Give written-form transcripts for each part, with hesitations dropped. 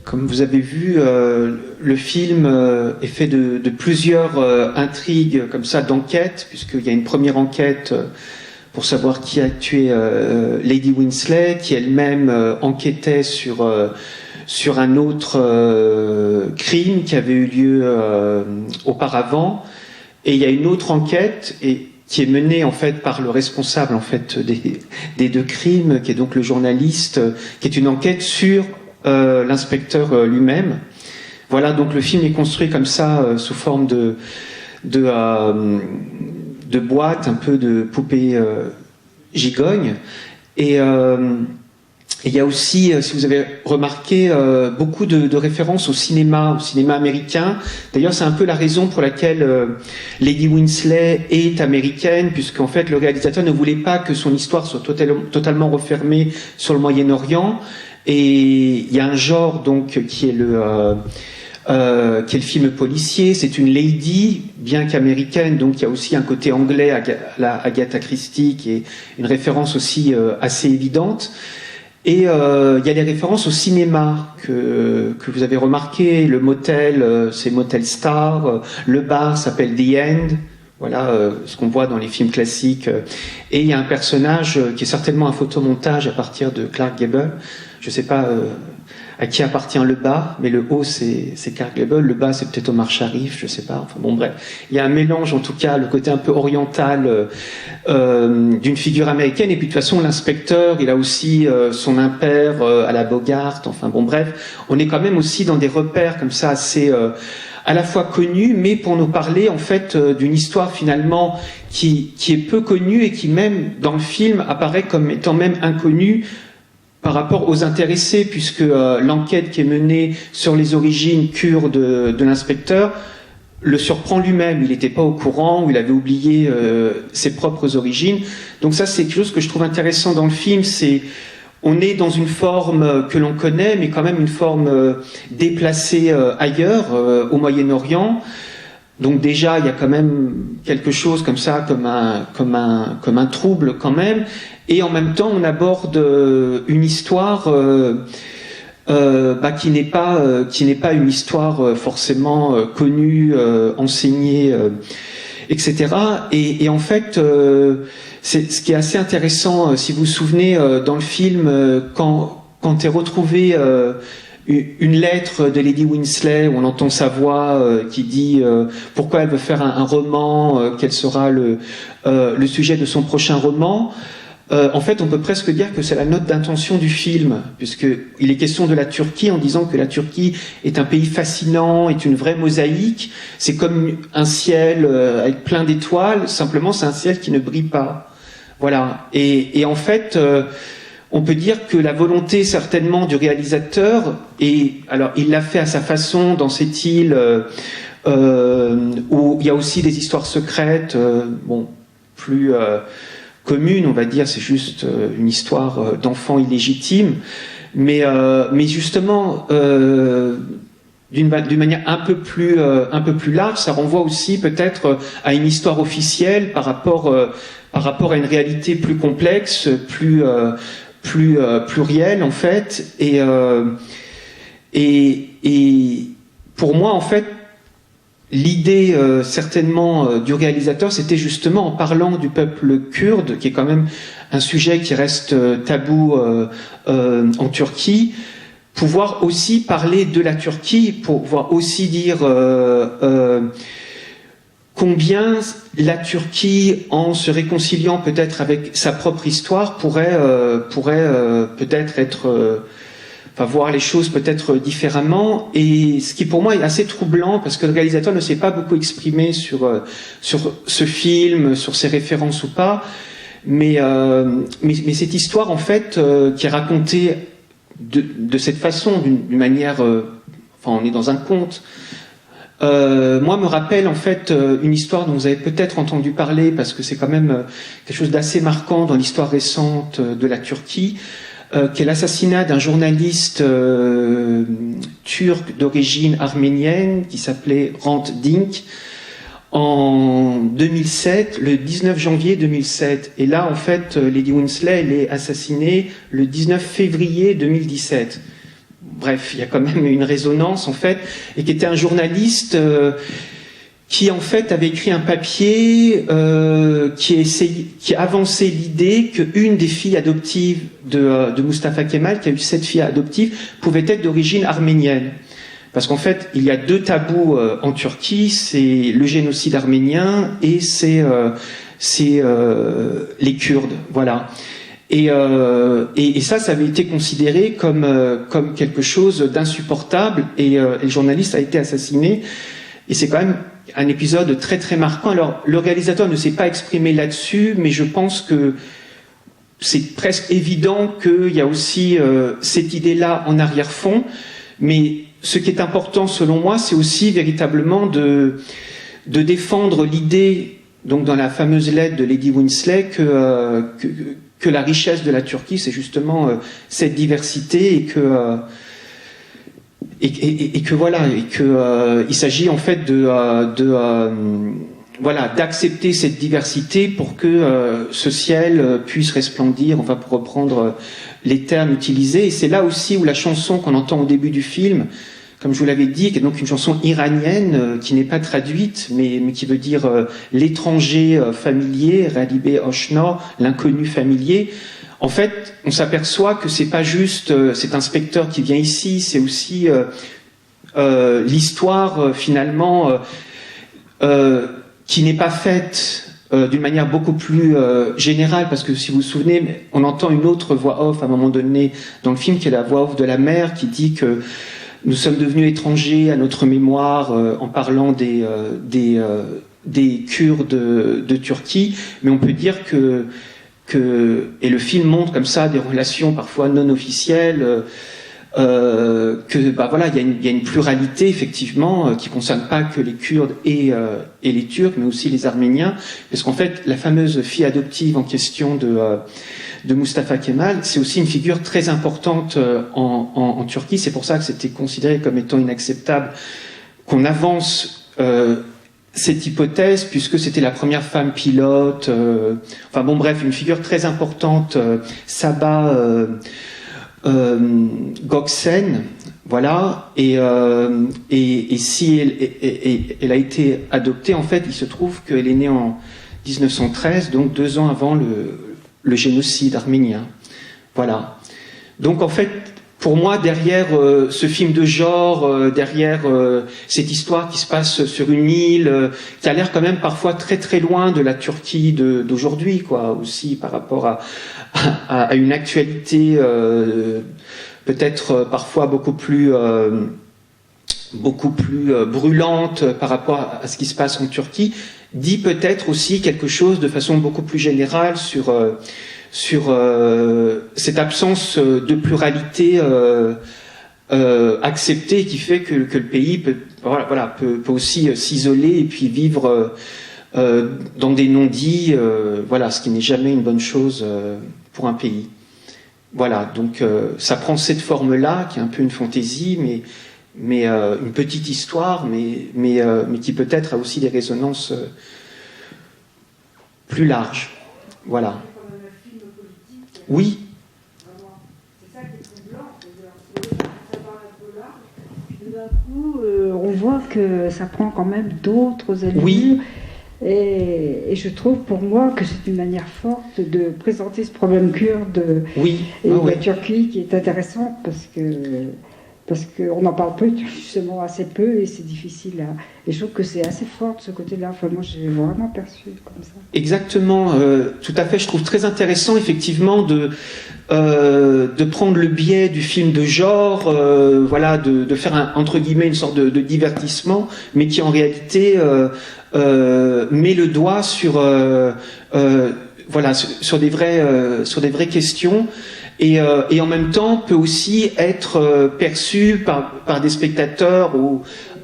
Comme vous avez vu, le film est fait de plusieurs intrigues comme ça d'enquête, puisqu'il y a une première enquête pour savoir qui a tué Lady Winsley, qui elle-même enquêtait sur un autre crime qui avait eu lieu auparavant. Et il y a une autre enquête qui est menée en fait par le responsable en fait des deux crimes, qui est donc le journaliste, qui est une enquête sur l'inspecteur lui-même. Voilà, donc le film est construit comme ça, sous forme de boîte, un peu de poupée gigogne. Et il y a aussi, si vous avez remarqué, beaucoup de références au cinéma américain. D'ailleurs, c'est un peu la raison pour laquelle Lady Winsley est américaine, puisqu'en fait, le réalisateur ne voulait pas que son histoire soit totalement refermée sur le Moyen-Orient. Et il y a un genre donc qui est le film policier. C'est une lady, bien qu'américaine, donc il y a aussi un côté anglais à la Agatha Christie, qui est une référence aussi assez évidente. Et il y a les références au cinéma que vous avez remarqué. Le motel, c'est Motel Star. Le bar s'appelle The End. Voilà ce qu'on voit dans les films classiques. Et il y a un personnage qui est certainement un photomontage à partir de Clark Gable. Je ne sais pas à qui appartient le bas, mais le haut c'est Clark Gable, le bas c'est peut-être Omar Sharif, je ne sais pas. Enfin bon, bref, il y a un mélange en tout cas, le côté un peu oriental d'une figure américaine. Et puis de toute façon, l'inspecteur, il a aussi son impair à la Bogart. Enfin bon, bref, on est quand même aussi dans des repères comme ça assez à la fois connus, mais pour nous parler en fait d'une histoire finalement qui est peu connue et qui même dans le film apparaît comme étant même inconnue par rapport aux intéressés, puisque l'enquête qui est menée sur les origines kurdes de l'inspecteur le surprend lui-même. Il n'était pas au courant, ou il avait oublié ses propres origines. Donc ça, c'est quelque chose que je trouve intéressant dans le film. On est dans une forme que l'on connaît, mais quand même une forme déplacée ailleurs, au Moyen-Orient. Donc déjà, il y a quand même quelque chose comme ça, comme un trouble quand même. Et en même temps, on aborde une histoire qui n'est pas une histoire forcément connue, enseignée, etc. Et en fait, c'est ce qui est assez intéressant, si vous vous souvenez, dans le film, quand est retrouvée une lettre de Lady Winsley où on entend sa voix qui dit pourquoi elle veut faire un roman, quel sera le sujet de son prochain roman. En fait, on peut presque dire que c'est la note d'intention du film, puisqu'il est question de la Turquie en disant que la Turquie est un pays fascinant, est une vraie mosaïque. C'est comme un ciel avec plein d'étoiles, simplement c'est un ciel qui ne brille pas. Voilà. Et en fait, on peut dire que la volonté certainement du réalisateur, et alors il l'a fait à sa façon dans cette île où il y a aussi des histoires secrètes, plus commune, on va dire, c'est juste une histoire d'enfant illégitime, mais justement d'une manière un peu plus large, ça renvoie aussi peut-être à une histoire officielle par rapport à une réalité plus complexe, plus réelle en fait, et pour moi en fait, l'idée certainement du réalisateur, c'était justement en parlant du peuple kurde, qui est quand même un sujet qui reste tabou en Turquie, pouvoir aussi parler de la Turquie, pouvoir aussi dire combien la Turquie, en se réconciliant peut-être avec sa propre histoire, pourrait peut-être être voir les choses peut-être différemment, et ce qui pour moi est assez troublant parce que le réalisateur ne s'est pas beaucoup exprimé sur ce film, sur ses références ou pas, mais cette histoire en fait qui est racontée de cette façon, d'une manière, on est dans un conte. Moi me rappelle en fait une histoire dont vous avez peut-être entendu parler parce que c'est quand même quelque chose d'assez marquant dans l'histoire récente de la Turquie. Qui est l'assassinat d'un journaliste turc d'origine arménienne qui s'appelait Hrant Dink en 2007, le 19 janvier 2007. Et là, en fait, Lady Winsley, elle est assassinée le 19 février 2017. bref, il y a quand même une résonance en fait, et qui était un journaliste qui en fait avait écrit un papier qui avançait l'idée qu'une des filles adoptives de Mustafa Kemal, qui a eu 7 filles adoptives, pouvait être d'origine arménienne. Parce qu'en fait, il y a 2 tabous en Turquie, c'est le génocide arménien et c'est les Kurdes, voilà. Et ça avait été considéré comme quelque chose d'insupportable, et le journaliste a été assassiné. Et c'est quand même un épisode très très marquant. Alors, le réalisateur ne s'est pas exprimé là-dessus, mais je pense que c'est presque évident qu'il y a aussi cette idée-là en arrière-fond. Mais ce qui est important, selon moi, c'est aussi véritablement de défendre l'idée, donc dans la fameuse lettre de Lady Winsley, que la richesse de la Turquie, c'est justement cette diversité, il s'agit en fait d'accepter cette diversité pour que ce ciel puisse resplendir, enfin pour reprendre les termes utilisés. Et c'est là aussi où la chanson qu'on entend au début du film, comme je vous l'avais dit, qui est donc une chanson iranienne qui n'est pas traduite, mais qui veut dire l'étranger familier, Ralibé Oshna, l'inconnu familier. En fait, on s'aperçoit que c'est pas juste cet inspecteur qui vient ici, c'est aussi l'histoire finalement qui n'est pas faite d'une manière beaucoup plus générale, parce que si vous vous souvenez, on entend une autre voix off à un moment donné dans le film, qui est la voix off de la mère, qui dit que nous sommes devenus étrangers à notre mémoire en parlant des Kurdes de Turquie, mais on peut dire et le film montre comme ça des relations parfois non officielles, il y a une pluralité effectivement qui concerne pas que les Kurdes et les Turcs, mais aussi les Arméniens, parce qu'en fait la fameuse fille adoptive en question de Mustafa Kemal, c'est aussi une figure très importante en Turquie. C'est pour ça que c'était considéré comme étant inacceptable qu'on avance cette hypothèse, puisque c'était la première femme pilote, une figure très importante, Sabah Gökçen, voilà, et si elle a été adoptée, en fait, il se trouve qu'elle est née en 1913, donc 2 ans avant le génocide arménien, voilà. Donc en fait, pour moi, derrière ce film de genre, derrière cette histoire qui se passe sur une île, qui a l'air quand même parfois très très loin de la Turquie d'aujourd'hui, quoi, aussi par rapport à une actualité peut-être parfois beaucoup plus brûlante par rapport à ce qui se passe en Turquie, dit peut-être aussi quelque chose de façon beaucoup plus générale sur cette absence de pluralité acceptée, qui fait que le pays peut aussi s'isoler et puis vivre dans des non-dits, ce qui n'est jamais une bonne chose pour un pays. Voilà, donc ça prend cette forme-là, qui est un peu une fantaisie, mais une petite histoire, mais qui peut-être a aussi des résonances plus larges. Voilà. Oui. C'est ça qui est troublant, ça parle un peu large, puis d'un coup, on voit que ça prend quand même d'autres allures. Oui. Et je trouve pour moi que c'est une manière forte de présenter ce problème kurde et la Turquie, qui est intéressante parce qu'on n'en parle peu, justement assez peu, et c'est difficile et je trouve que c'est assez fort de ce côté-là. Enfin, moi, j'ai vraiment perçu comme ça. Exactement, tout à fait. Je trouve très intéressant, effectivement, de prendre le biais du film de genre, de faire entre guillemets une sorte de divertissement, mais qui en réalité met le doigt sur des vraies questions. Et en même temps peut aussi être perçu par des spectateurs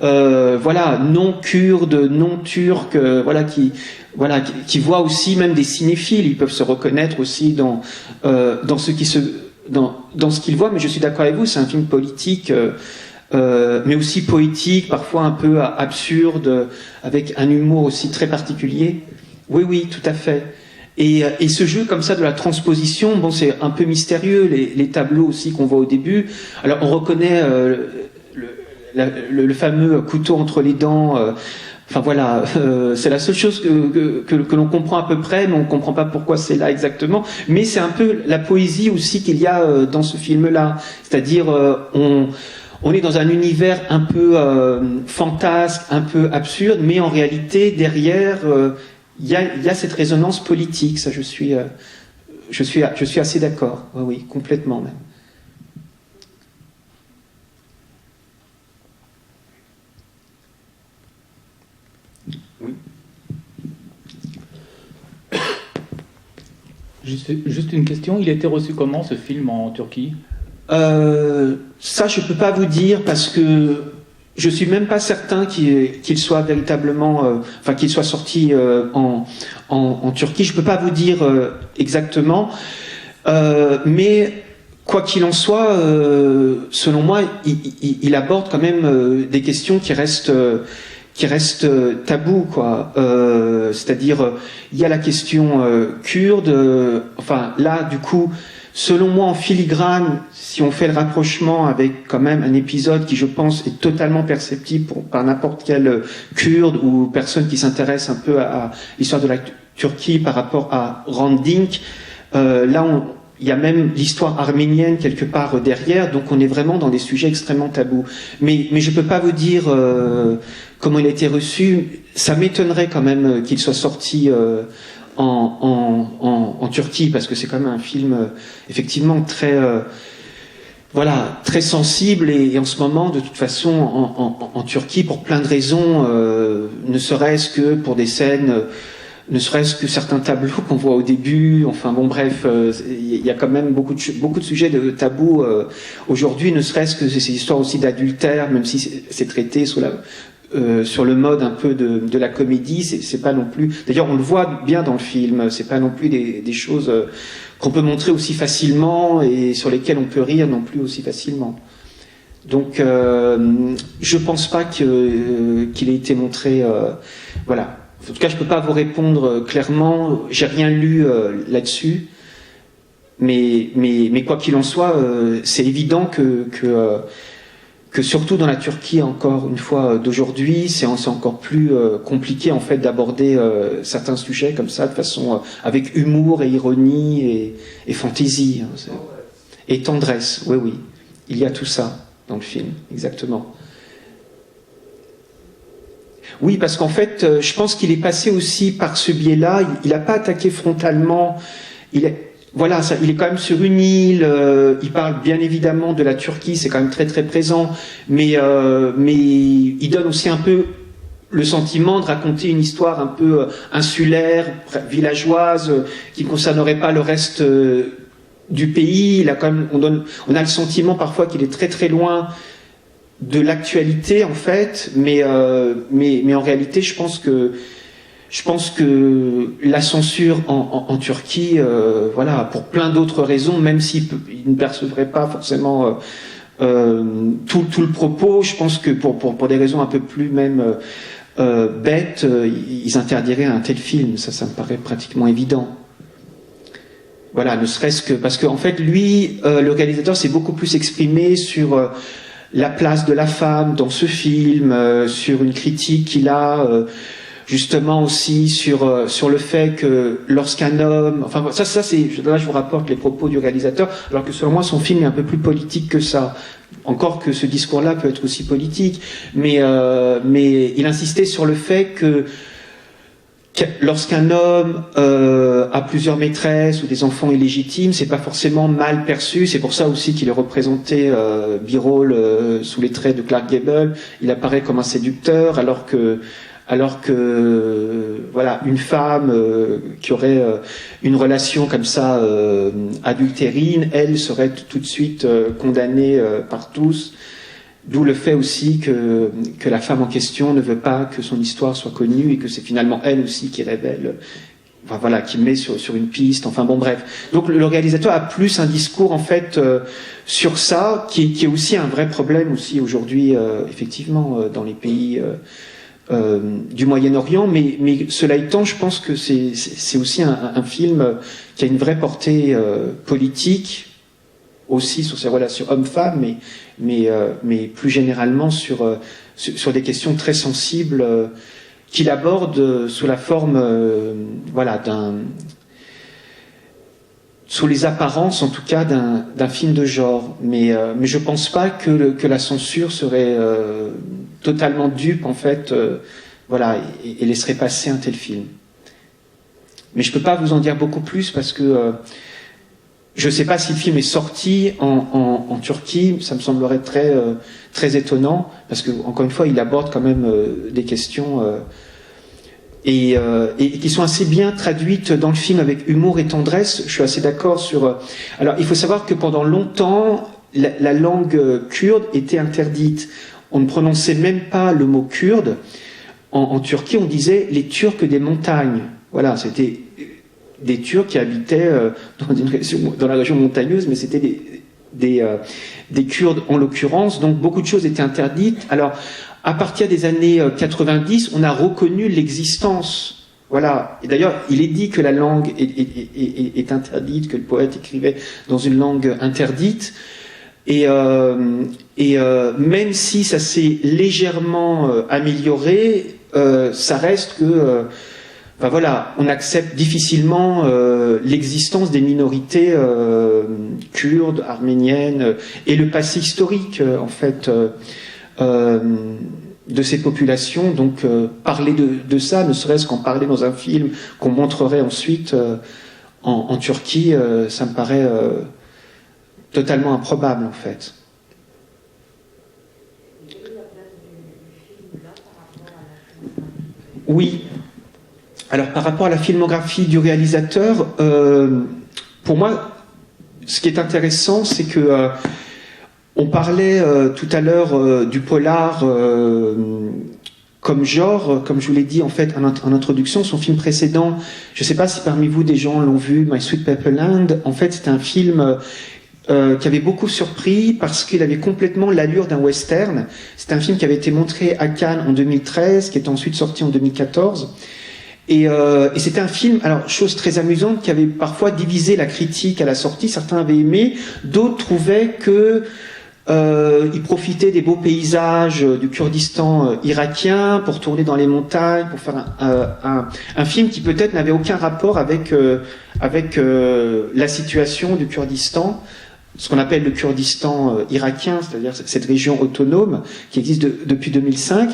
non kurdes, non turcs, qui voient aussi, même des cinéphiles, ils peuvent se reconnaître aussi dans ce qu'ils voient. Mais je suis d'accord avec vous, c'est un film politique, mais aussi poétique, parfois un peu absurde, avec un humour aussi très particulier. Oui, tout à fait. Et ce jeu comme ça de la transposition, bon, c'est un peu mystérieux, les tableaux aussi qu'on voit au début. Alors on reconnaît le fameux couteau entre les dents. Enfin voilà, c'est la seule chose que l'on comprend à peu près, mais on ne comprend pas pourquoi c'est là exactement. Mais c'est un peu la poésie aussi qu'il y a dans ce film-là. C'est-à-dire, on est dans un univers un peu fantasque, un peu absurde, mais en réalité, derrière, il y a cette résonance politique. Ça, je suis assez d'accord. Oui, complètement même. Oui. Juste une question, il a été reçu comment ce film en Turquie ? Ça, je peux pas vous dire parce que je suis même pas certain qu'il soit véritablement, qu'il soit sorti en Turquie. Je peux pas vous dire exactement, mais quoi qu'il en soit, selon moi, il aborde quand même des questions qui restent tabous, quoi. C'est-à-dire, il y a la question kurde. Là, du coup, selon moi, en filigrane, si on fait le rapprochement avec quand même un épisode qui, je pense, est totalement perceptible par n'importe quel Kurde ou personne qui s'intéresse un peu à l'histoire de la Turquie par rapport à Hrant Dink, il y a même l'histoire arménienne quelque part derrière, donc on est vraiment dans des sujets extrêmement tabous. Mais je peux pas vous dire comment il a été reçu. Ça m'étonnerait quand même qu'il soit sorti en Turquie, parce que c'est quand même un film effectivement très très sensible, et en ce moment, de toute façon, en Turquie, pour plein de raisons, ne serait-ce que pour des scènes, ne serait-ce que certains tableaux qu'on voit au début, il y a quand même beaucoup de sujets de tabous aujourd'hui, ne serait-ce que ces histoires aussi d'adultère, même si c'est traité sur le mode un peu de la comédie, c'est pas non plus. D'ailleurs, on le voit bien dans le film. C'est pas non plus des choses qu'on peut montrer aussi facilement et sur lesquelles on peut rire non plus aussi facilement. Donc, je pense pas qu'il ait été montré. Voilà. En tout cas, je peux pas vous répondre clairement. J'ai rien lu là-dessus. Mais quoi qu'il en soit, c'est évident que surtout dans la Turquie, encore une fois, d'aujourd'hui, c'est encore plus compliqué en fait d'aborder certains sujets comme ça de façon avec humour et ironie et fantaisie, hein, et tendresse. Oui, il y a tout ça dans le film, exactement. Oui, parce qu'en fait, je pense qu'il est passé aussi par ce biais-là. Il n'a pas attaqué frontalement. Il est quand même sur une île. Il parle bien évidemment de la Turquie, c'est quand même très très présent, mais il donne aussi un peu le sentiment de raconter une histoire un peu insulaire, villageoise, qui ne concernerait pas le reste du pays. On a le sentiment parfois qu'il est très très loin de l'actualité en fait, mais en réalité, je pense que la censure en Turquie, pour plein d'autres raisons, même s'il ne percevrait pas forcément tout le propos, je pense que pour des raisons un peu plus même bêtes, ils interdiraient un tel film. Ça me paraît pratiquement évident. Voilà, ne serait-ce que parce qu'en fait, lui, le réalisateur s'est beaucoup plus exprimé sur la place de la femme dans ce film, sur une critique qu'il a justement aussi sur le fait que lorsqu'un homme, là je vous rapporte les propos du réalisateur, alors que selon moi son film est un peu plus politique que ça. Encore que ce discours-là peut être aussi politique, mais il insistait sur le fait que lorsqu'un homme a plusieurs maîtresses ou des enfants illégitimes, c'est pas forcément mal perçu. C'est pour ça aussi qu'il est représenté Birol sous les traits de Clark Gable. Il apparaît comme un séducteur, alors que une femme qui aurait une relation comme ça adultérine, elle serait tout de suite condamnée par tous. D'où le fait aussi que la femme en question ne veut pas que son histoire soit connue et que c'est finalement elle aussi qui révèle, qui met sur une piste. Donc le réalisateur a plus un discours en fait sur ça qui est aussi un vrai problème aussi aujourd'hui effectivement dans les pays du Moyen-Orient, mais cela étant, je pense que c'est aussi un film qui a une vraie portée politique, aussi sur ses relations hommes-femmes, mais plus généralement sur des questions très sensibles qu'il aborde sous la forme sous les apparences en tout cas d'un film de genre, mais je pense pas que la censure serait totalement dupe en fait, et laisserait passer un tel film. Mais je peux pas vous en dire beaucoup plus parce que je sais pas si le film est sorti en Turquie, ça me semblerait très étonnant parce que encore une fois il aborde quand même des questions et qui sont assez bien traduites dans le film avec humour et tendresse. Je suis assez d'accord sur... Alors, il faut savoir que pendant longtemps, la langue kurde était interdite. On ne prononçait même pas le mot kurde. En Turquie, on disait les Turcs des montagnes. Voilà, c'était des Turcs qui habitaient dans la région montagneuse, mais c'était des Kurdes en l'occurrence. Donc, beaucoup de choses étaient interdites. Alors, à partir des années 90, on a reconnu l'existence. Voilà. Et d'ailleurs, il est dit que la langue est interdite, que le poète écrivait dans une langue interdite. Et même si ça s'est légèrement amélioré, ça reste que, on accepte difficilement l'existence des minorités kurdes, arméniennes, et le passé historique, en fait. De ces populations, donc parler de ça, ne serait-ce qu'en parler dans un film qu'on montrerait ensuite en Turquie, ça me paraît totalement improbable en fait. Oui. Alors par rapport à la filmographie du réalisateur, pour moi, ce qui est intéressant, c'est que on parlait tout à l'heure du polar comme genre, comme je vous l'ai dit en fait en introduction. Son film précédent, je ne sais pas si parmi vous des gens l'ont vu, My Sweet Pepperland. En fait, c'était un film qui avait beaucoup surpris parce qu'il avait complètement l'allure d'un western. C'est un film qui avait été montré à Cannes en 2013, qui est ensuite sorti en 2014. Et c'était un film, alors chose très amusante, qui avait parfois divisé la critique à la sortie. Certains avaient aimé, d'autres trouvaient que il profitait des beaux paysages du Kurdistan irakien pour tourner dans les montagnes, pour faire un film qui peut-être n'avait aucun rapport avec la situation du Kurdistan, ce qu'on appelle le Kurdistan irakien, c'est-à-dire cette région autonome qui existe depuis 2005.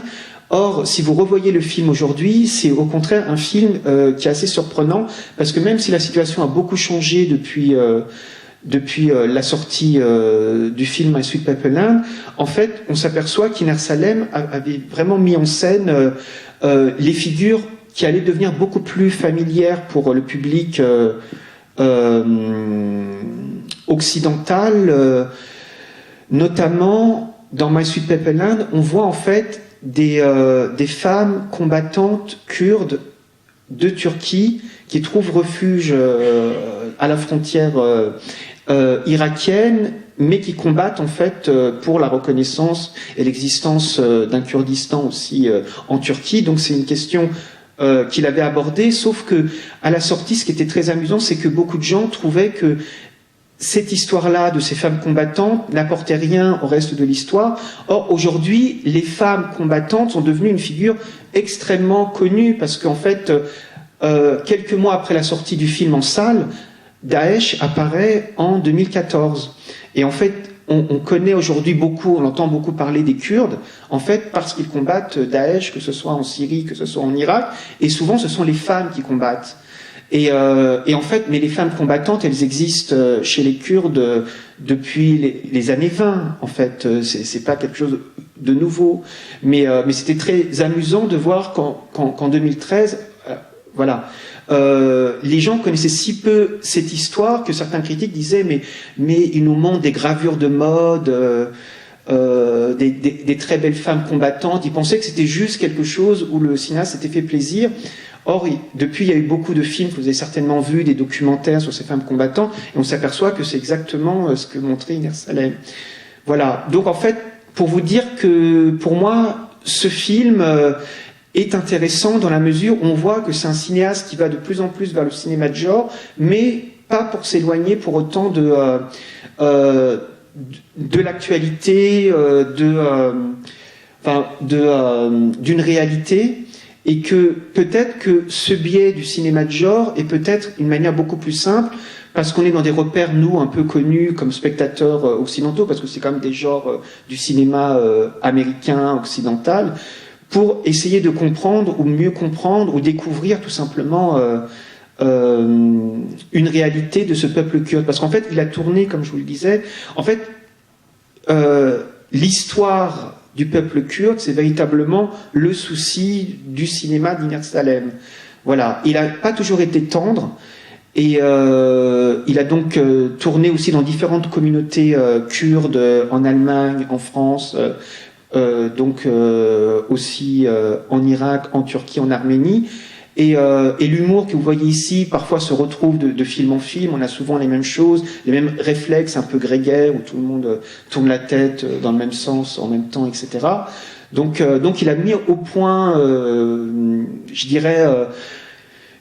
Or, si vous revoyez le film aujourd'hui, c'est au contraire un film qui est assez surprenant, parce que même si la situation a beaucoup changé depuis la sortie du film My Sweet Pepperland, en fait, on s'aperçoit qu'Iner Salem avait vraiment mis en scène les figures qui allaient devenir beaucoup plus familières pour le public occidental. Notamment, dans My Sweet Pepperland, on voit en fait des femmes combattantes kurdes de Turquie qui trouvent refuge à la frontière irakienne, mais qui combattent en fait pour la reconnaissance et l'existence d'un Kurdistan aussi en Turquie. Donc c'est une question qu'il avait abordée, sauf que à la sortie, ce qui était très amusant, c'est que beaucoup de gens trouvaient que cette histoire-là de ces femmes combattantes n'apportait rien au reste de l'histoire. Or, aujourd'hui, les femmes combattantes sont devenues une figure extrêmement connue, parce qu'en fait, quelques mois après la sortie du film en salle, Daesh apparaît en 2014. Et en fait, on connaît aujourd'hui beaucoup, on entend beaucoup parler des Kurdes, en fait, parce qu'ils combattent Daesh, que ce soit en Syrie, que ce soit en Irak, et souvent ce sont les femmes qui combattent. Et en fait, mais les femmes combattantes, elles existent chez les Kurdes depuis les années 20. En fait, c'est pas quelque chose de nouveau. Mais c'était très amusant de voir qu'en 2013, les gens connaissaient si peu cette histoire que certains critiques disaient mais il nous manque des gravures de mode, des très belles femmes combattantes. Ils pensaient que c'était juste quelque chose où le cinéaste s'était fait plaisir. Or, depuis, il y a eu beaucoup de films que vous avez certainement vus, des documentaires sur ces femmes combattantes, et on s'aperçoit que c'est exactement ce que montrait Iner Salem. Voilà. Donc, en fait, pour vous dire que, pour moi, ce film est intéressant dans la mesure où on voit que c'est un cinéaste qui va de plus en plus vers le cinéma de genre, mais pas pour s'éloigner pour autant de l'actualité, d'une réalité, et que peut-être que ce biais du cinéma de genre est peut-être une manière beaucoup plus simple, parce qu'on est dans des repères, nous, un peu connus comme spectateurs occidentaux, parce que c'est quand même des genres du cinéma américain, occidental, pour essayer de comprendre, ou mieux comprendre, ou découvrir tout simplement une réalité de ce peuple kurde. Parce qu'en fait, il a tourné, comme je vous le disais, en fait, l'histoire du peuple kurde, c'est véritablement le souci du cinéma d'Iner Salem. Voilà. Il n'a pas toujours été tendre, et il a donc tourné aussi dans différentes communautés kurdes, en Allemagne, en France, donc aussi en Irak, en Turquie, en Arménie. Et l'humour que vous voyez ici, parfois se retrouve de film en film. On a souvent les mêmes choses, les mêmes réflexes un peu grégaires, où tout le monde tourne la tête dans le même sens, en même temps, etc. Donc il a mis au point, je dirais,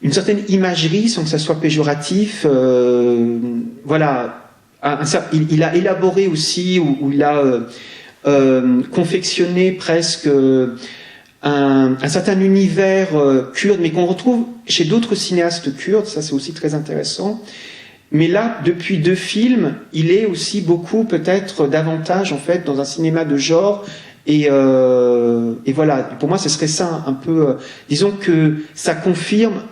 une certaine imagerie, sans que ça soit péjoratif. Voilà. Il a élaboré aussi, ou il a confectionné presque un certain univers kurde, mais qu'on retrouve chez d'autres cinéastes kurdes. Ça, c'est aussi très intéressant. Mais là, depuis 2 films, il est aussi beaucoup, peut-être, davantage, en fait, dans un cinéma de genre. Et voilà, pour moi, ce serait ça un peu... disons que ça confirme...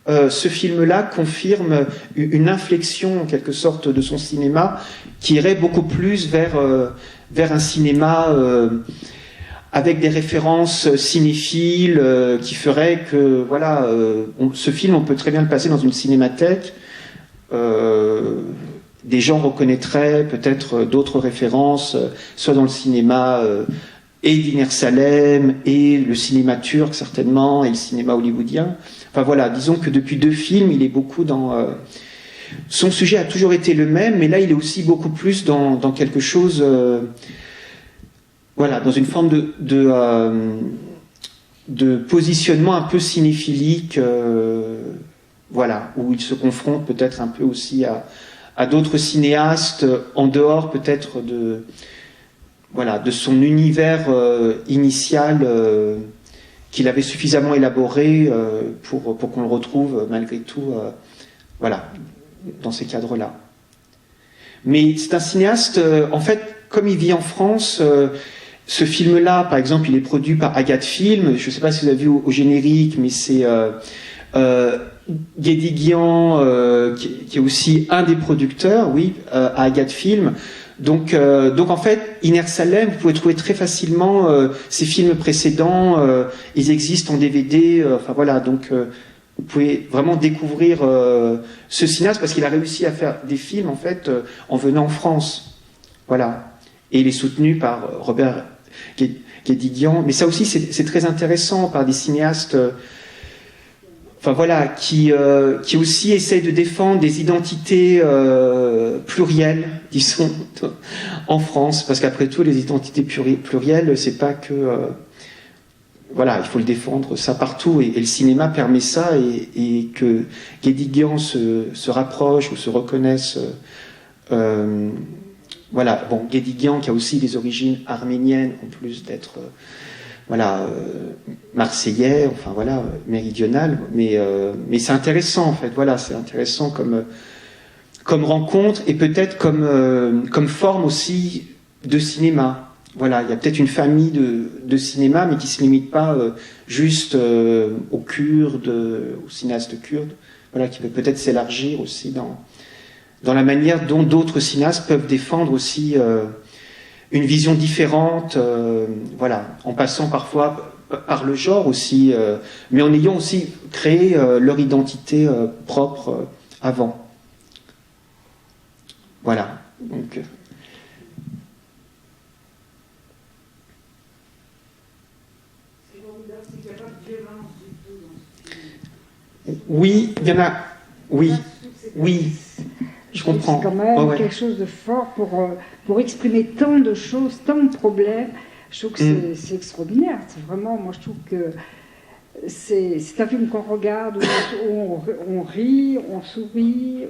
ce film-là confirme une inflexion, en quelque sorte, de son cinéma, qui irait beaucoup plus vers un cinéma avec des références cinéphiles, qui ferait que, voilà, ce film, on peut très bien le passer dans une cinémathèque. Des gens reconnaîtraient peut-être d'autres références, soit dans le cinéma et d'Iner Salem, et le cinéma turc, certainement, et le cinéma hollywoodien. Enfin voilà, disons que depuis 2 films, il est beaucoup dans... son sujet a toujours été le même, mais là, il est aussi beaucoup plus dans quelque chose... voilà, dans une forme de positionnement un peu cinéphilique, voilà, où il se confronte peut-être un peu aussi à d'autres cinéastes, en dehors peut-être de son univers initial, qu'il avait suffisamment élaboré pour qu'on le retrouve malgré tout, voilà, dans ces cadres-là. Mais c'est un cinéaste, en fait, comme il vit en France, ce film-là, par exemple, il est produit par Agathe Film. Je ne sais pas si vous avez vu au générique, mais c'est Guédiguian, qui est aussi un des producteurs, oui, à Agathe Film. Donc en fait, Iner Salem, vous pouvez trouver très facilement ses films précédents. Ils existent en DVD. Enfin voilà, donc vous pouvez vraiment découvrir ce cinéaste, parce qu'il a réussi à faire des films en fait en venant en France. Voilà, et il est soutenu par Robert Guédiguian. Mais ça aussi, c'est très intéressant, par des cinéastes. Enfin voilà, qui aussi essayent de défendre des identités plurielles, disons, en France, parce qu'après tout, les identités plurielles, c'est pas que voilà, il faut le défendre ça partout, et le cinéma permet ça, et que Guédiguian se rapproche ou se reconnaisse. Voilà, bon, Guédiguian qui a aussi des origines arméniennes en plus d'être marseillais, enfin voilà, méridional, mais c'est intéressant en fait. Voilà, c'est intéressant comme rencontre, et peut-être comme forme aussi de cinéma. Voilà, il y a peut-être une famille de cinéma, mais qui ne se limite pas juste aux Kurdes, aux cinéastes kurdes. Voilà, qui peut peut-être s'élargir aussi dans la manière dont d'autres cinéastes peuvent défendre aussi une vision différente, voilà, en passant parfois par le genre aussi, mais en ayant aussi créé leur identité propre avant. Voilà. Donc, oui, il y en a. Oui, oui. Je comprends. C'est quand même quelque chose de fort pour exprimer tant de choses, tant de problèmes, Je trouve que c'est extraordinaire. C'est vraiment, moi je trouve que c'est un film qu'on regarde, où on rit, on sourit,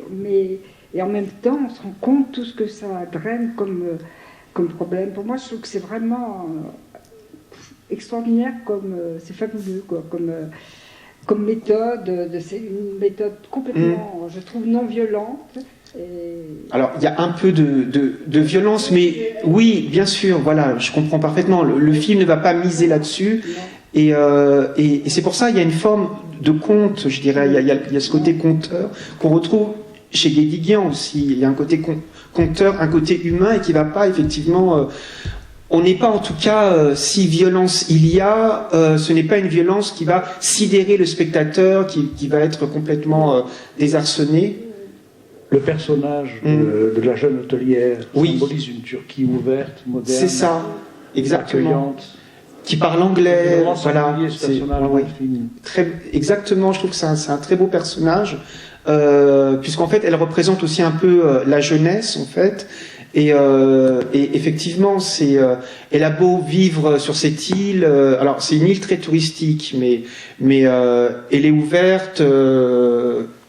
et en même temps on se rend compte tout ce que ça draine comme problème. Pour moi, je trouve que c'est vraiment extraordinaire, c'est fabuleux, quoi, comme méthode. C'est une méthode complètement, je trouve, non violente. Alors, il y a un peu de violence, mais oui, bien sûr, voilà, je comprends parfaitement. Le film ne va pas miser là-dessus. Et c'est pour ça qu'il y a une forme de conte, je dirais. Il y a ce côté conteur qu'on retrouve chez Guédiguian aussi. Il y a un côté conteur, un côté humain, et qui ne va pas effectivement... on n'est pas en tout cas, si violence il y a, ce n'est pas une violence qui va sidérer le spectateur, qui va être complètement désarçonné. Le personnage de la jeune hôtelière symbolise une Turquie ouverte, moderne. C'est ça, exactement. Accueillante. Qui parle anglais, voilà. Exactement, je trouve que c'est un très beau personnage, puisqu'en fait, elle représente aussi un peu la jeunesse, en fait. Et effectivement, elle a beau vivre sur cette île. Alors, c'est une île très touristique, mais elle est ouverte.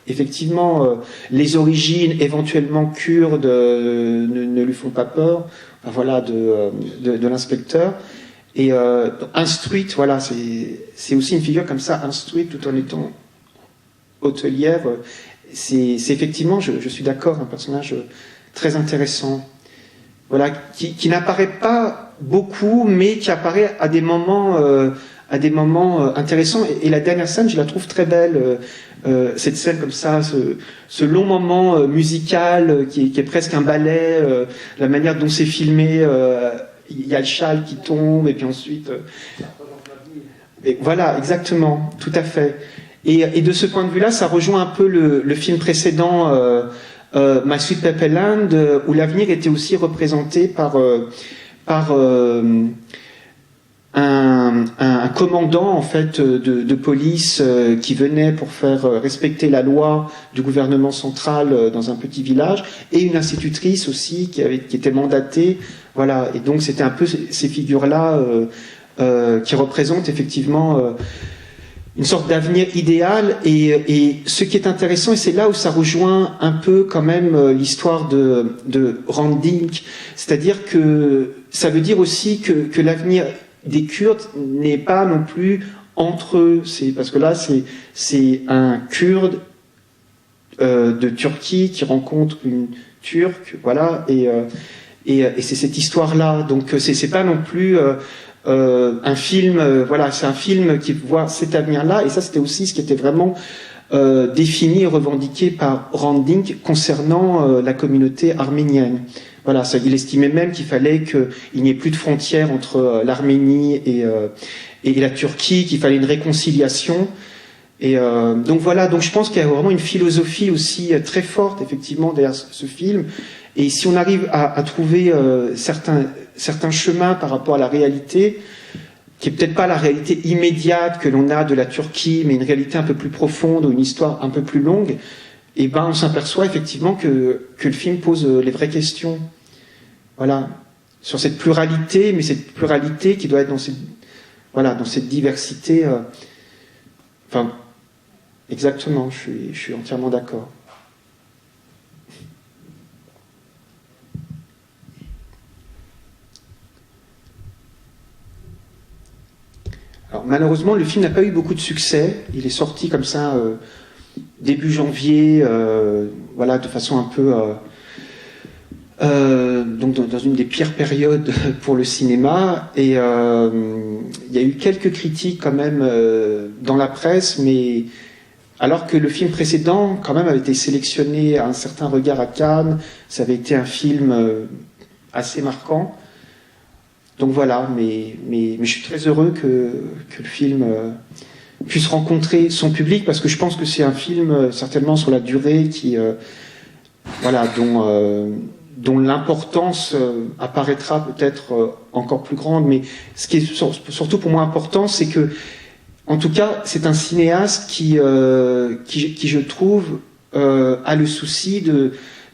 Effectivement, les origines éventuellement kurdes ne lui font pas peur. Enfin, voilà, de l'inspecteur. Et instruite, voilà, c'est aussi une figure comme ça, instruite tout en étant hôtelière. C'est effectivement, je suis d'accord, un personnage très intéressant. Voilà, qui n'apparaît pas beaucoup, mais qui apparaît à des moments intéressants. Et la dernière scène, je la trouve très belle. Cette scène comme ça, ce long moment musical qui est presque un ballet, la manière dont c'est filmé. Il y a le châle qui tombe, et puis ensuite... et voilà, exactement, tout à fait. Et de ce point de vue-là, ça rejoint un peu le film précédent, My Sweet Pepper Land, où l'avenir était aussi représenté par un commandant en fait de police qui venait pour faire respecter la loi du gouvernement central dans un petit village, et une institutrice aussi qui était mandatée. Voilà, et donc c'était un peu ces figures-là qui représentent effectivement une sorte d'avenir idéal. Et ce qui est intéressant, et c'est là où ça rejoint un peu quand même l'histoire de Randink, c'est-à-dire que ça veut dire aussi que l'avenir des Kurdes n'est pas non plus entre eux. Parce que là, c'est un Kurde de Turquie qui rencontre une Turque, voilà, et c'est cette histoire-là. Donc c'est pas non plus un film, voilà, c'est un film qui voit cet avenir-là, et ça c'était aussi ce qui était vraiment défini et revendiqué par Randink concernant la communauté arménienne. Voilà, ça, il estimait même qu'il fallait qu'il n'y ait plus de frontières entre l'Arménie et la Turquie, qu'il fallait une réconciliation. Et donc voilà, donc je pense qu'il y a vraiment une philosophie aussi très forte effectivement derrière ce film. Et si on arrive à trouver certains chemins par rapport à la réalité, qui est peut-être pas la réalité immédiate que l'on a de la Turquie, mais une réalité un peu plus profonde ou une histoire un peu plus longue, et ben on s'aperçoit effectivement que le film pose les vraies questions. Voilà, sur cette pluralité, mais cette pluralité qui doit être dans cette diversité. Enfin, exactement, je suis entièrement d'accord. Alors, malheureusement, le film n'a pas eu beaucoup de succès. Il est sorti comme ça début janvier, voilà, de façon un peu donc dans une des pires périodes pour le cinéma. Et il y a eu quelques critiques quand même dans la presse, mais alors que le film précédent quand même avait été sélectionné à un certain regard à Cannes, ça avait été un film assez marquant. Donc voilà, mais je suis très heureux que le film puisse rencontrer son public, parce que je pense que c'est un film certainement sur la durée qui, voilà, dont l'importance apparaîtra peut-être encore plus grande. Mais ce qui est surtout pour moi important, c'est que, en tout cas, c'est un cinéaste qui je trouve, a le souci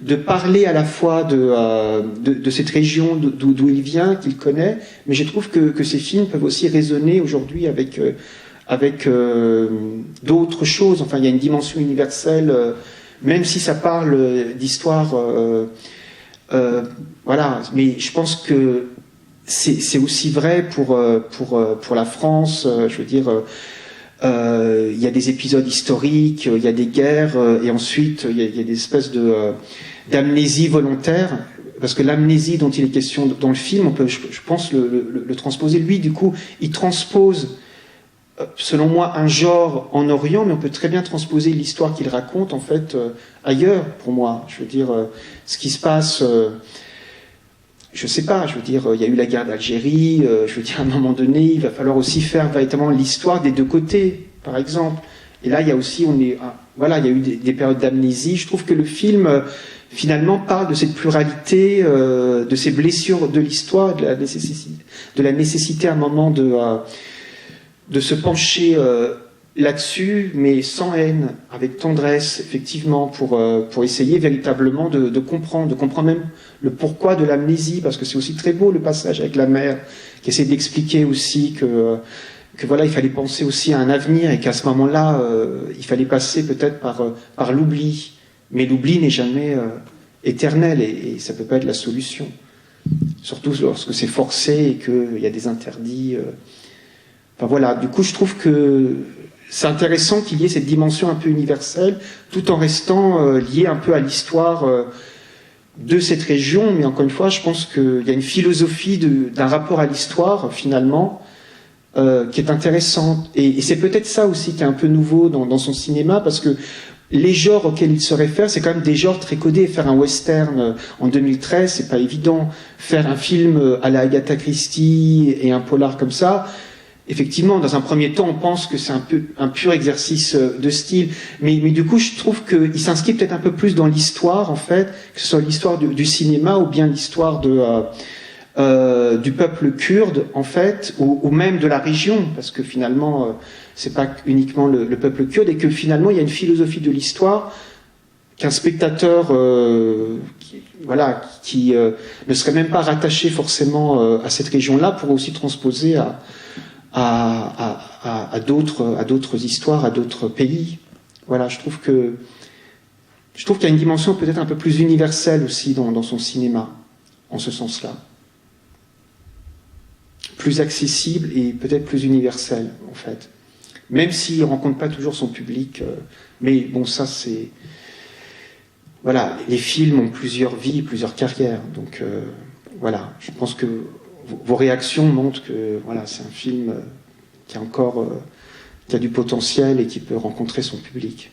de parler à la fois de cette région d'où il vient, qu'il connaît, mais je trouve que ces films peuvent aussi résonner aujourd'hui avec d'autres choses. Enfin, il y a une dimension universelle, même si ça parle d'histoire, voilà. Mais je pense que c'est aussi vrai pour la France. Je veux dire, il y a des épisodes historiques, il y a des guerres, et ensuite il y a des espèces d'amnésie volontaire. Parce que l'amnésie dont il est question dans le film, on peut, je pense, le transposer. Lui, du coup, il transpose, selon moi, un genre en Orient, mais on peut très bien transposer l'histoire qu'il raconte, en fait, ailleurs, pour moi. Je veux dire, ce qui se passe, je sais pas, je veux dire, il y a eu la guerre d'Algérie, je veux dire, à un moment donné, il va falloir aussi faire véritablement l'histoire des deux côtés, par exemple. Et là, il y a aussi, voilà, il y a eu des périodes d'amnésie. Je trouve que le film, finalement, parle de cette pluralité, de ces blessures de l'histoire, de la nécessité à un moment de se pencher là-dessus, mais sans haine, avec tendresse, effectivement, pour essayer véritablement de comprendre même le pourquoi de l'amnésie, parce que c'est aussi très beau le passage avec la mère, qui essaie d'expliquer aussi que voilà, il fallait penser aussi à un avenir, et qu'à ce moment-là, il fallait passer peut-être par l'oubli. Mais l'oubli n'est jamais éternel, et ça ne peut pas être la solution. Surtout lorsque c'est forcé et qu'il y a des interdits. Enfin voilà, du coup je trouve que c'est intéressant qu'il y ait cette dimension un peu universelle, tout en restant lié un peu à l'histoire de cette région. Mais encore une fois, je pense qu'il y a une philosophie d'un rapport à l'histoire, finalement, qui est intéressante. Et c'est peut-être ça aussi qui est un peu nouveau dans son cinéma, parce que les genres auxquels il se réfère, c'est quand même des genres très codés. Faire un western en 2013, c'est pas évident. Faire un film à la Agatha Christie et un polar comme ça, effectivement, dans un premier temps, on pense que c'est un pur exercice de style. Mais du coup, je trouve qu'il s'inscrit peut-être un peu plus dans l'histoire, en fait, que ce soit l'histoire du cinéma ou bien l'histoire du peuple kurde, en fait, ou même de la région, parce que finalement, c'est pas uniquement le peuple kurde, et que finalement, il y a une philosophie de l'histoire qu'un spectateur qui ne serait même pas rattaché forcément à cette région-là pourrait aussi transposer à d'autres histoires, à d'autres pays. Voilà, je trouve qu'il y a une dimension peut-être un peu plus universelle aussi dans son cinéma, en ce sens-là. Plus accessible et peut-être plus universelle, en fait. Même s'il ne rencontre pas toujours son public. Mais bon, ça, c'est... Voilà, les films ont plusieurs vies, plusieurs carrières. Donc, voilà, je pense que vos réactions montrent que voilà, c'est un film qui a du potentiel et qui peut rencontrer son public.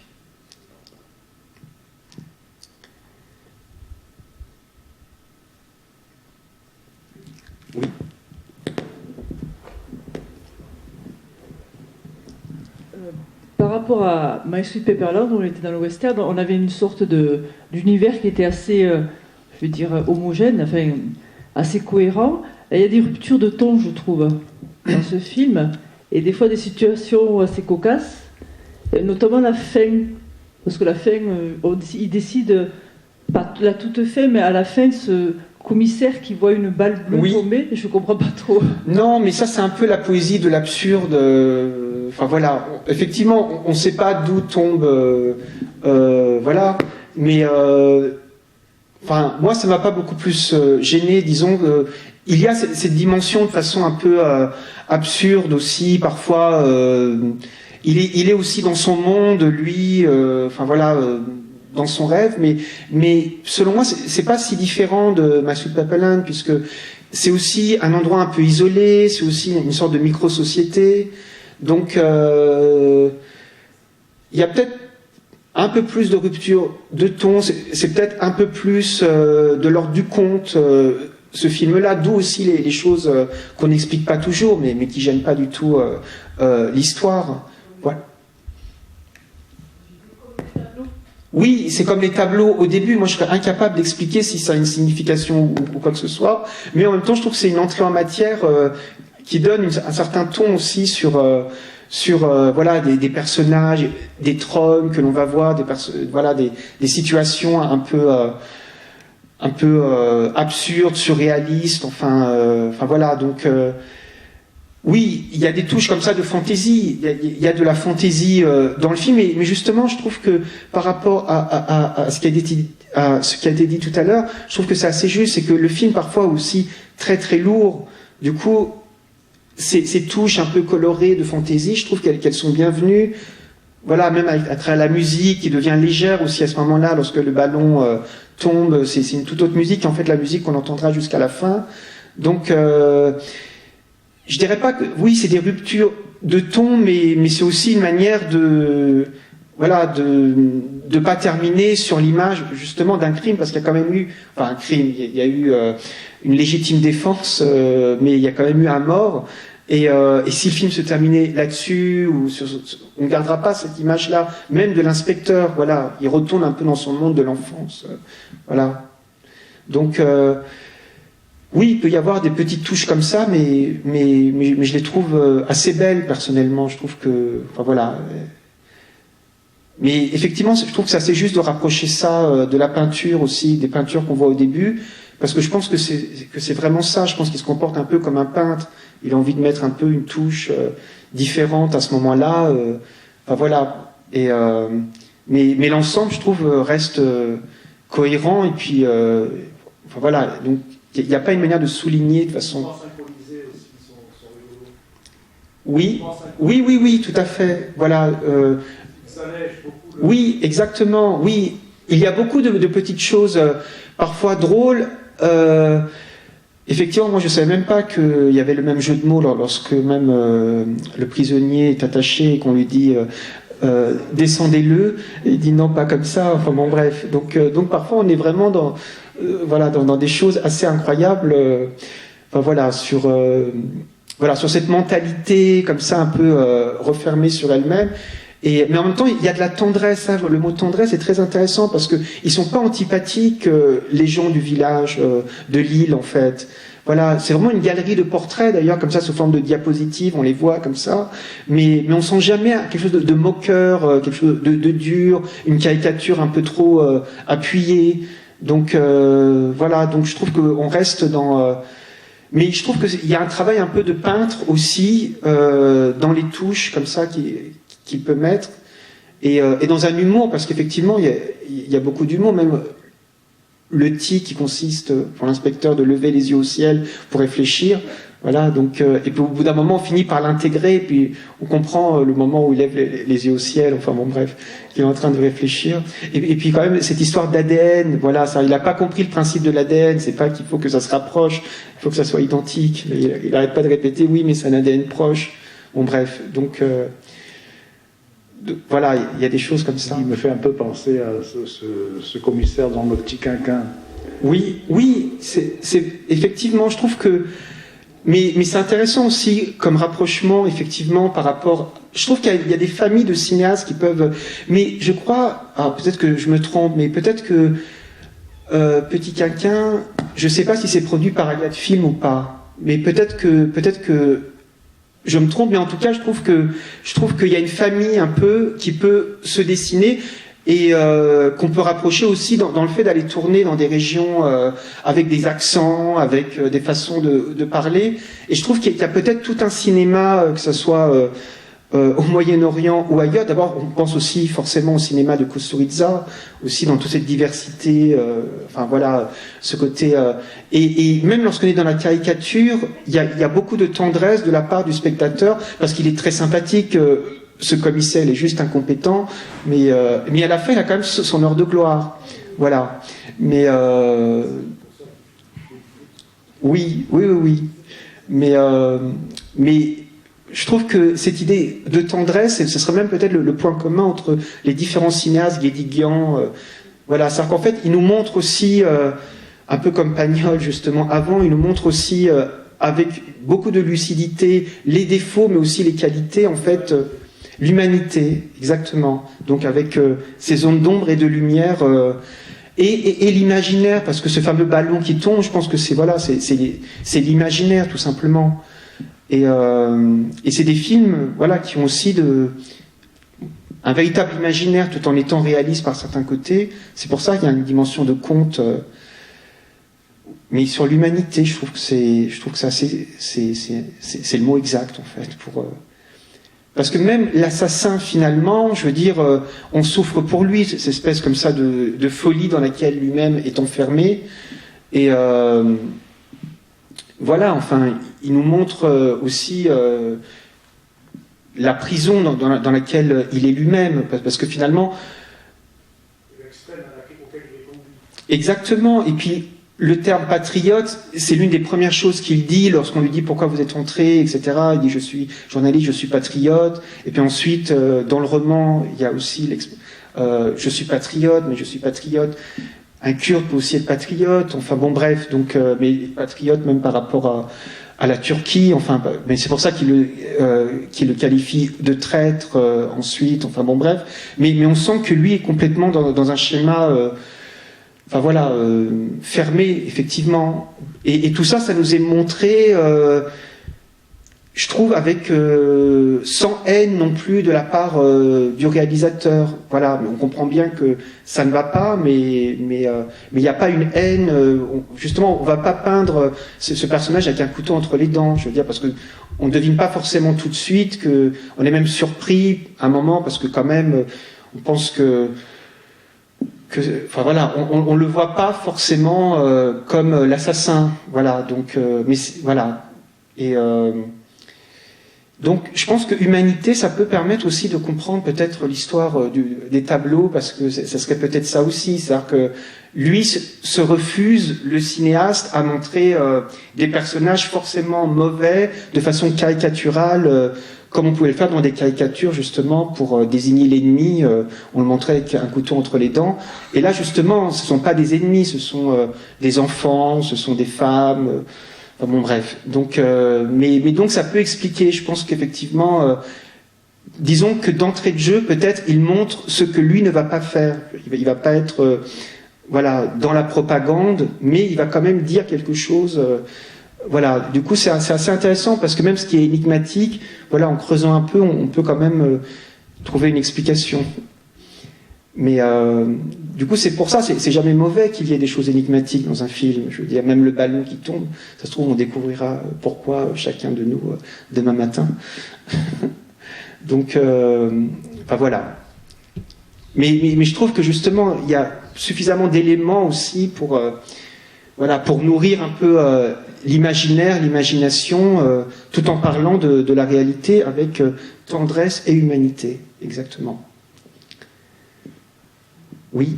Oui. Par rapport à My Sweet Pepperland, on était dans le western, on avait une sorte d'univers qui était assez, je veux dire, homogène, enfin, assez cohérent. Et il y a des ruptures de ton, je trouve, dans ce film, et des fois des situations assez cocasses, notamment la fin, parce que la fin, il décide, pas la toute fin, mais à la fin, ce commissaire qui voit une balle bleue tomber, je ne comprends pas trop. Non, mais ça, c'est un peu la poésie de l'absurde. Enfin voilà, effectivement, on ne sait pas d'où tombe, voilà, mais enfin, moi, ça ne m'a pas beaucoup plus gêné, disons. Il y a cette dimension de façon un peu absurde aussi, parfois. Il est aussi dans son monde, lui, enfin voilà, dans son rêve, mais selon moi, c'est pas si différent de My Sweet Pepperland, puisque c'est aussi un endroit un peu isolé, c'est aussi une sorte de micro-société. Donc, il y a peut-être un peu plus de rupture de ton, c'est peut-être un peu plus de l'ordre du conte, ce film-là, d'où aussi les choses qu'on n'explique pas toujours, mais qui gênent pas du tout l'histoire. Voilà. Oui, c'est comme les tableaux au début. Moi, je serais incapable d'expliquer si ça a une signification ou quoi que ce soit. Mais en même temps, je trouve que c'est une entrée en matière qui donne un certain ton aussi sur voilà, des personnages, des trônes que l'on va voir, des situations un peu un peu absurde, surréaliste, enfin voilà, donc oui, il y a des touches comme ça de fantaisie, il y a de la fantaisie dans le film, mais justement, je trouve que par rapport à ce qui a été dit tout à l'heure, je trouve que c'est assez juste, c'est que le film parfois aussi très très lourd, du coup, ces touches un peu colorées de fantaisie, je trouve qu'elles sont bienvenues. Voilà, même à travers la musique qui devient légère aussi à ce moment-là, lorsque le ballon tombe, c'est une toute autre musique, en fait la musique qu'on entendra jusqu'à la fin. Donc je dirais pas que oui, c'est des ruptures de ton, mais c'est aussi une manière de pas terminer sur l'image justement d'un crime, parce qu'il y a quand même eu, enfin un crime, il y a eu une légitime défense, mais il y a quand même eu un mort. Et si le film se terminait là-dessus, on ne gardera pas cette image-là, même de l'inspecteur. Voilà, il retourne un peu dans son monde de l'enfance. Voilà. Donc oui, il peut y avoir des petites touches comme ça, mais je les trouve assez belles personnellement. Je trouve que, enfin voilà. Mais effectivement, je trouve que c'est assez juste de rapprocher ça de la peinture aussi, des peintures qu'on voit au début, parce que je pense que c'est vraiment ça. Je pense qu'il se comporte un peu comme un peintre. Il a envie de mettre un peu une touche différente à ce moment-là. Enfin voilà. Et mais l'ensemble, je trouve, reste cohérent. Et puis, enfin voilà. Donc il n'y a pas une manière de souligner de façon. Oui, tout à fait. Voilà. Ça lèche beaucoup. Oui, exactement. Oui, il y a beaucoup de petites choses, parfois drôles. Effectivement, moi je savais même pas qu'il y avait le même jeu de mots lorsque même le prisonnier est attaché et qu'on lui dit descendez-le, et il dit non, pas comme ça. Enfin bon, bref. Donc parfois on est vraiment dans des choses assez incroyables. Enfin voilà, sur cette mentalité comme ça un peu refermée sur elle-même. Mais en même temps, il y a de la tendresse. Hein. Le mot tendresse est très intéressant parce que ils sont pas antipathiques, les gens du village, de l'île en fait. Voilà, c'est vraiment une galerie de portraits d'ailleurs, comme ça, sous forme de diapositives, on les voit comme ça. Mais on sent jamais quelque chose de moqueur, quelque chose de dur, une caricature un peu trop appuyée. Donc voilà, donc je trouve qu'on reste dans. Mais je trouve qu'il y a un travail un peu de peintre aussi dans les touches comme ça qu'il peut mettre, et dans un humour, parce qu'effectivement il y a beaucoup d'humour, même le tic qui consiste pour l'inspecteur de lever les yeux au ciel pour réfléchir, voilà, donc et puis au bout d'un moment on finit par l'intégrer, et puis on comprend le moment où il lève les yeux au ciel, enfin bon bref, qu'il est en train de réfléchir, et puis quand même cette histoire d'ADN, voilà, ça, il n'a pas compris le principe de l'ADN, c'est pas qu'il faut que ça se rapproche, il faut que ça soit identique, il n'arrête pas de répéter oui mais c'est un ADN proche, bon bref, donc voilà, il y a des choses comme ça. Il me fait un peu penser à ce commissaire dans Le Petit Quinquin. Oui, c'est effectivement, je trouve que. Mais c'est intéressant aussi comme rapprochement, effectivement, par rapport. Je trouve qu'il y a des familles de cinéastes qui peuvent. Mais je crois. Peut-être que je me trompe, mais peut-être que Petit Quinquin, je ne sais pas si c'est produit par Agathe Film ou pas. Mais peut-être que je me trompe, mais en tout cas, je trouve qu'il y a une famille un peu qui peut se dessiner et qu'on peut rapprocher aussi dans le fait d'aller tourner dans des régions avec des accents, avec des façons de parler. Et je trouve qu'il y a peut-être tout un cinéma, que ce soit au Moyen-Orient ou ailleurs. D'abord, on pense aussi forcément au cinéma de Kusturica, aussi dans toute cette diversité, enfin voilà, ce côté. Et même lorsqu'on est dans la caricature, il y a beaucoup de tendresse de la part du spectateur, parce qu'il est très sympathique. Ce commissaire, il est juste incompétent, mais à la fin, il a quand même son heure de gloire. Voilà. Mais oui. Mais je trouve que cette idée de tendresse, ce serait même peut-être le point commun entre les différents cinéastes, Guédiguian, voilà, c'est-à-dire qu'en fait, il nous montre aussi, un peu comme Pagnol justement avant, il nous montre aussi avec beaucoup de lucidité les défauts, mais aussi les qualités, en fait, l'humanité, exactement. Donc avec ces zones d'ombre et de lumière, et l'imaginaire, parce que ce fameux ballon qui tombe, je pense que c'est l'imaginaire tout simplement. Et c'est des films, voilà, qui ont aussi un véritable imaginaire tout en étant réalistes par certains côtés. C'est pour ça qu'il y a une dimension de conte mais sur l'humanité, je trouve que c'est le mot exact en fait parce que même l'assassin finalement, je veux dire, on souffre pour lui, cette espèce comme ça de folie dans laquelle lui-même est enfermé, et voilà, enfin, il nous montre aussi la prison dans laquelle il est lui-même, parce que finalement, exactement, et puis le terme patriote, c'est l'une des premières choses qu'il dit lorsqu'on lui dit pourquoi vous êtes entré, etc. Il dit je suis journaliste, je suis patriote. Et puis ensuite, dans le roman, il y a aussi je suis patriote, mais je suis patriote. Un Kurde peut aussi être patriote. Enfin bon, bref, donc mais patriote même par rapport à la Turquie. Enfin, mais c'est pour ça qu'il le qualifie de traître ensuite. Enfin bon, bref. Mais on sent que lui est complètement dans un schéma. Enfin voilà, fermé, effectivement. Et tout ça, ça nous est montré, je trouve, avec sans haine non plus de la part du réalisateur. Voilà, on comprend bien que ça ne va pas, mais il n'y a pas une haine. Justement, on ne va pas peindre ce personnage avec un couteau entre les dents, je veux dire, parce que on ne devine pas forcément tout de suite on est même surpris à un moment, parce que quand même, on pense enfin voilà, on le voit pas forcément comme l'assassin, voilà. Donc, mais voilà. Et donc, je pense que humanité, ça peut permettre aussi de comprendre peut-être l'histoire des tableaux, parce que ça serait peut-être ça aussi, c'est-à-dire que lui se refuse, le cinéaste, à montrer des personnages forcément mauvais de façon caricaturale. Comme on pouvait le faire dans des caricatures, justement, pour désigner l'ennemi, on le montrait avec un couteau entre les dents. Et là, justement, ce ne sont pas des ennemis, ce sont des enfants, ce sont des femmes. Enfin bon, bref. Donc, mais donc, ça peut expliquer. Je pense qu'effectivement, disons que d'entrée de jeu, peut-être, il montre ce que lui ne va pas faire. Il va pas être, voilà, dans la propagande, mais il va quand même dire quelque chose. Voilà, du coup c'est assez intéressant, parce que même ce qui est énigmatique, voilà, en creusant un peu, on peut quand même trouver une explication. Mais du coup c'est pour ça, c'est jamais mauvais qu'il y ait des choses énigmatiques dans un film. Je veux dire, même le ballon qui tombe, ça se trouve on découvrira pourquoi chacun de nous demain matin. Donc, enfin voilà. Mais je trouve que justement il y a suffisamment d'éléments aussi pour nourrir un peu l'imaginaire, l'imagination, tout en parlant de la réalité avec tendresse et humanité, exactement. Oui.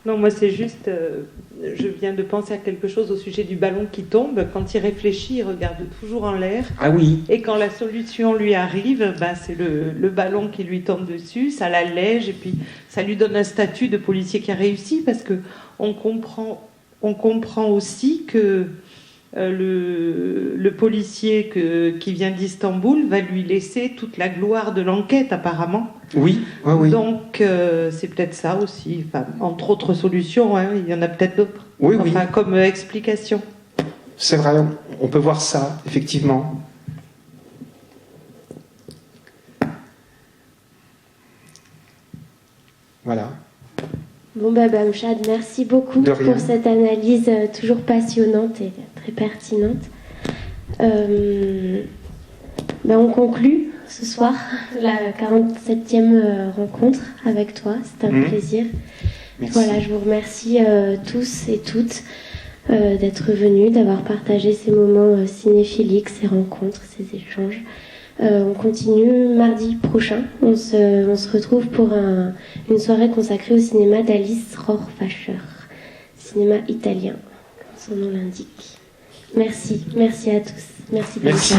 Non, moi c'est juste, je viens de penser à quelque chose au sujet du ballon qui tombe. Quand il réfléchit, il regarde toujours en l'air. Ah oui. Et quand la solution lui arrive, c'est le ballon qui lui tombe dessus, ça l'allège et puis ça lui donne un statut de policier qui a réussi, parce que on comprend aussi que le policier qui vient d'Istanbul va lui laisser toute la gloire de l'enquête, apparemment. Oui, oui. Donc c'est peut-être ça aussi, enfin, entre autres solutions, hein, il y en a peut-être d'autres. Oui, enfin, comme explication. C'est vrai, on peut voir ça, effectivement. Voilà. Bon, Bamchad, merci beaucoup pour cette analyse toujours passionnante et très pertinente. On conclut ce soir la 47e rencontre avec toi. C'était un plaisir. Merci. Voilà, je vous remercie tous et toutes d'être venus, d'avoir partagé ces moments cinéphiliques, ces rencontres, ces échanges. On continue mardi prochain. On se retrouve pour une soirée consacrée au cinéma d'Alice Rohrwacher, cinéma italien, comme son nom l'indique. Merci à tous. Merci.